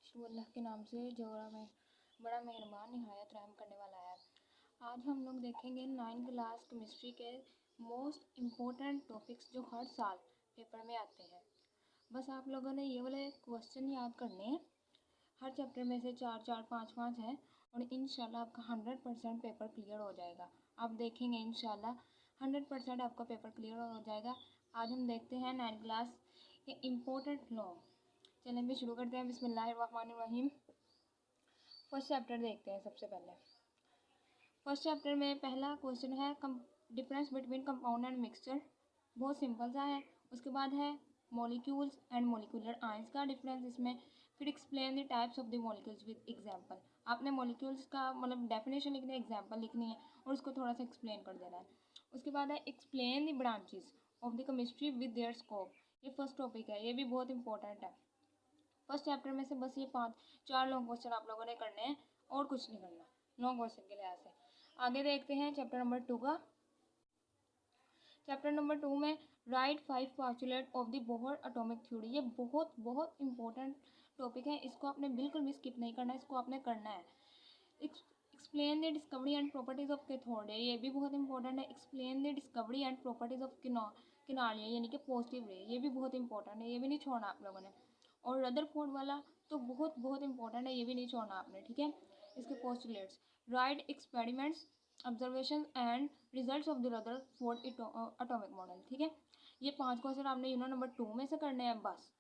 शुरू अल्लाह के नाम से जो बड़ा मेहरबान निहायत रहम करने वाला है। आज हम लोग देखेंगे 9th क्लास केमिस्ट्री के मोस्ट इम्पोर्टेंट टॉपिक्स जो हर साल पेपर में आते हैं। बस आप लोगों ने ये वाले क्वेश्चन याद करने हैं। हर चैप्टर में से 4-4, 5-5 हैं और इंशाल्लाह आपका 100% पेपर क्लियर हो जाएगा। आप देखेंगे इंशाल्लाह 100% आपका पेपर क्लियर हो जाएगा। आज हम देखते हैं 9th क्लास के इम्पोर्टेंट लॉ। चलिए भी शुरू करते हैं। बिस्मिल्लाहिर्रहमानिर्रहीम। फर्स्ट चैप्टर देखते हैं। सबसे पहले फर्स्ट चैप्टर में पहला क्वेश्चन है difference between compound and mixture. बहुत सिंपल सा है। उसके बाद है मॉलिक्यूल्स एंड मॉलिक्यूलर आयंस का डिफरेंस इसमें। फिर explain the types of the molecules with example. आपने मॉलिक्यूल्स का मतलब डेफिनेशन लिखनी है, एग्जांपल लिखनी है और उसको थोड़ा सा एक्सप्लेन कर देना है। उसके बाद है explain the branches of the chemistry with their scope. ये फर्स्ट टॉपिक है, ये भी बहुत इंपॉर्टेंट है। फर्स्ट चैप्टर में से बस ये 4 लॉन्ग क्वेश्चन आप लोगों ने करने हैं और कुछ नहीं करना लॉन्ग क्वेश्चन के लिहाज से। आगे देखते हैं चैप्टर नंबर 2 का। चैप्टर नंबर 2 में right 5 postulate of the Bohr atomic theory. ये बहुत बहुत इंपॉर्टेंट टॉपिक है, इसको आपने बिल्कुल भी स्किप नहीं करना है, इसको आपने करना है। Explain the discovery and properties of cathode है, ये भी बहुत इंपॉर्टेंट है। Explain the discovery and properties of canal rays यानी कि पॉजिटिव रे, ये भी बहुत इंपॉर्टेंट है, ये भी नहीं छोड़ना आप लोगों ने। और रदरफोर्ड वाला तो बहुत बहुत इंपॉर्टेंट है, ये भी नहीं छोड़ना आपने, ठीक है। इसके postulates right experiments observation and results of the Rutherford atomic model, ठीक है। ये 5 क्वेश्चन आपने यूनिट नंबर 2 में से करने हैं बस।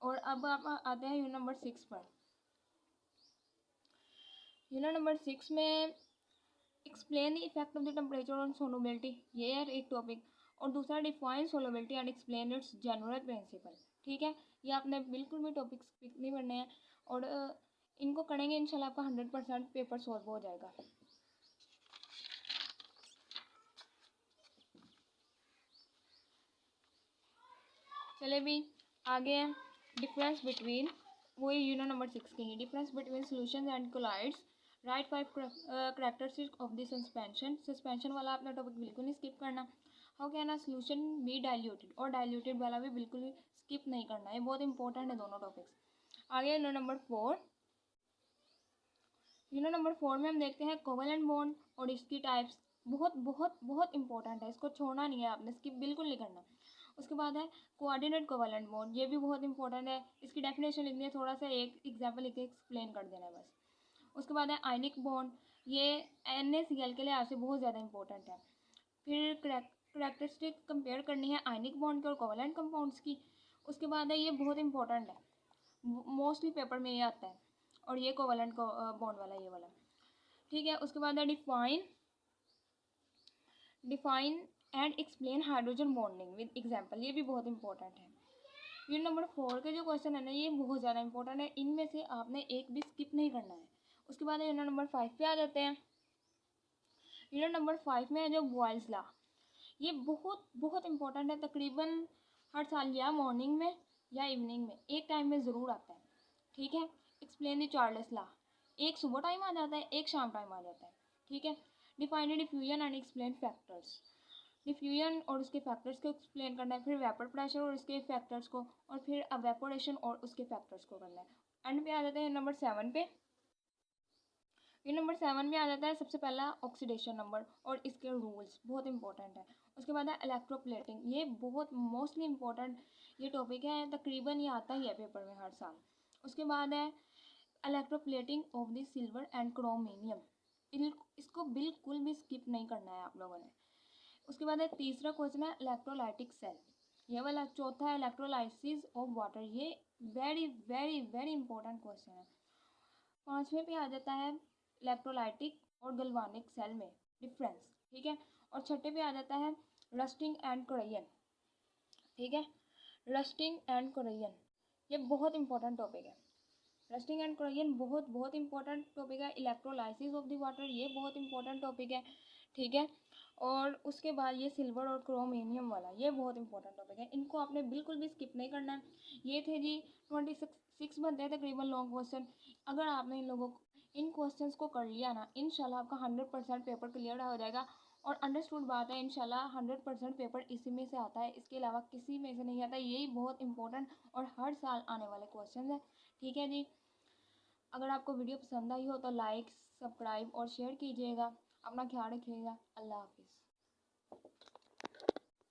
और अब आप आते हैं यूनिट नंबर 6 पर। यूनिट नंबर 6 में explain the effect of the temperature on solubility, ये है एक टॉपिक। और दूसरा define solubility and explain it's general principle, ठीक है। ये आपने बिल्कुल भी टॉपिक्स पिक नहीं करने हैं और इनको करेंगे इंशाल्लाह आपका 100% पेपर सॉल्व हो जाएगा। चले भी आगे हैं डिफरेंस बिटवीन, वही यूनिट नंबर 6 के ही difference between solution and colloids. Right 5 characteristics of the suspension. Suspension वाला आपने टॉपिक बिल्कुल नहीं स्किप करना। How can a solution be diluted, और डाइल्यूटेड वाला भी बिल्कुल भी स्किप नहीं करना, ये बहुत इंपॉर्टेंट है दोनों टॉपिक्स। आगे यूनिट नंबर 4। यूनिट नंबर 4 में हम देखते हैं कोवेलेंट बॉन्ड और इसकी टाइप्स। बहुत बहुत बहुत इंपॉर्टेंट है, इसको छोड़ना नहीं है आपने, स्किप बिल्कुल नहीं करना। उसके बाद है कोऑर्डिनेट कोवेलेंट बॉन्ड, ये भी बहुत इंपॉर्टेंट है, इसकी डेफिनेशन लिखनी है, थोड़ा सा एक एग्जाम्पल लिख के एक्सप्लेन कर देना है बस। उसके बाद है आयनिक बॉन्ड, ये NaCl के लिहाज से बहुत ज़्यादा इंपॉर्टेंट है। फिर करैक्टरिस्टिक कंपेयर करनी है आयनिक बॉन्ड के और कोवेलेंट कंपाउंड्स की। उसके बाद है ये बहुत इंपॉर्टेंट है, मोस्टली पेपर में ये आता है, और ये कोवेलेंट बॉन्ड वाला ये वाला, ठीक है। उसके बाद है define and explain hydrogen bonding with example, ये भी बहुत इंपॉर्टेंट है। यूनिट नंबर 4 के जो क्वेश्चन है ना, ये बहुत ज़्यादा इंपॉर्टेंट है, इनमें से आपने एक भी स्किप नहीं करना है। उसके बाद यूनिट नंबर 5 पे आ जाते हैं। यूनिट नंबर 5 में है जो बॉयल्स लॉ, ये बहुत बहुत इंपॉर्टेंट है। तकरीबन हर साल या मॉर्निंग में या इवनिंग में एक टाइम में ज़रूर आता है, ठीक है। एक्सप्लेन द चार्ल्स लॉ, एक सुबह टाइम आ जाता है, एक शाम टाइम आ जाता है, ठीक है। Define diffusion and explain factors, diffusion और उसके फैक्टर्स को एक्सप्लेन करना है। फिर वेपर प्रेशर और उसके फैक्टर्स को, और फिर एवेपोरेशन और उसके फैक्टर्स को करना है। एंड पे आ जाते हैं नंबर 7 पे। ये नंबर 7 में आ जाता है सबसे पहला ऑक्सीडेशन नंबर और इसके रूल्स, बहुत इंपॉर्टेंट है। उसके बाद है इलेक्ट्रोप्लेटिंग, ये बहुत मोस्टली इंपॉर्टेंट ये टॉपिक है, तकरीबन ये आता ही है पेपर में हर साल। उसके बाद है electroplating of the silver and chromium, इसको बिल्कुल भी स्किप नहीं करना है आप लोगों ने। उसके बाद है तीसरा क्वेश्चन है इलेक्ट्रोलाइटिक सेल, ये वाला। चौथा है इलेक्ट्रोलाइसिस ऑफ वाटर, ये very very very important question है। 5वें पे आ जाता है इलेक्ट्रोलाइटिक और गल्वानिक सेल में डिफरेंस, ठीक है। और 6ठे पे आ जाता है रस्टिंग एंड कोरेजन, ठीक है। रस्टिंग एंड कोरेजन ये बहुत इंपॉर्टेंट टॉपिक है। रस्टिंग एंड कोरेजन बहुत बहुत इंपॉर्टेंट टॉपिक है। इलेक्ट्रोलाइसिस ऑफ द वाटर, ये बहुत इंपॉर्टेंट टॉपिक है, ठीक है। और उसके बाद ये सिल्वर और क्रोमिनियम वाला, ये बहुत इंपॉर्टेंट टॉपिक है, इनको आपने बिल्कुल भी स्किप नहीं करना है। ये थे जी 26 बनते हैं तकरीबन लॉन्ग क्वेश्चन। अगर आपने इन क्वेश्चंस को कर लिया ना, इंशाल्लाह आपका 100% पेपर क्लियर हो जाएगा। और अंडरस्टूड बात है, इंशाल्लाह 100% पेपर इसी में से आता है, इसके अलावा किसी में से नहीं आता। यही बहुत इंपॉर्टेंट और हर साल आने वाले क्वेश्चन है, ठीक है जी। अगर आपको वीडियो पसंद आई हो तो लाइक, सब्सक्राइब और शेयर कीजिएगा। अपना ख्याल रखिएगा। अल्लाह हाफिज़।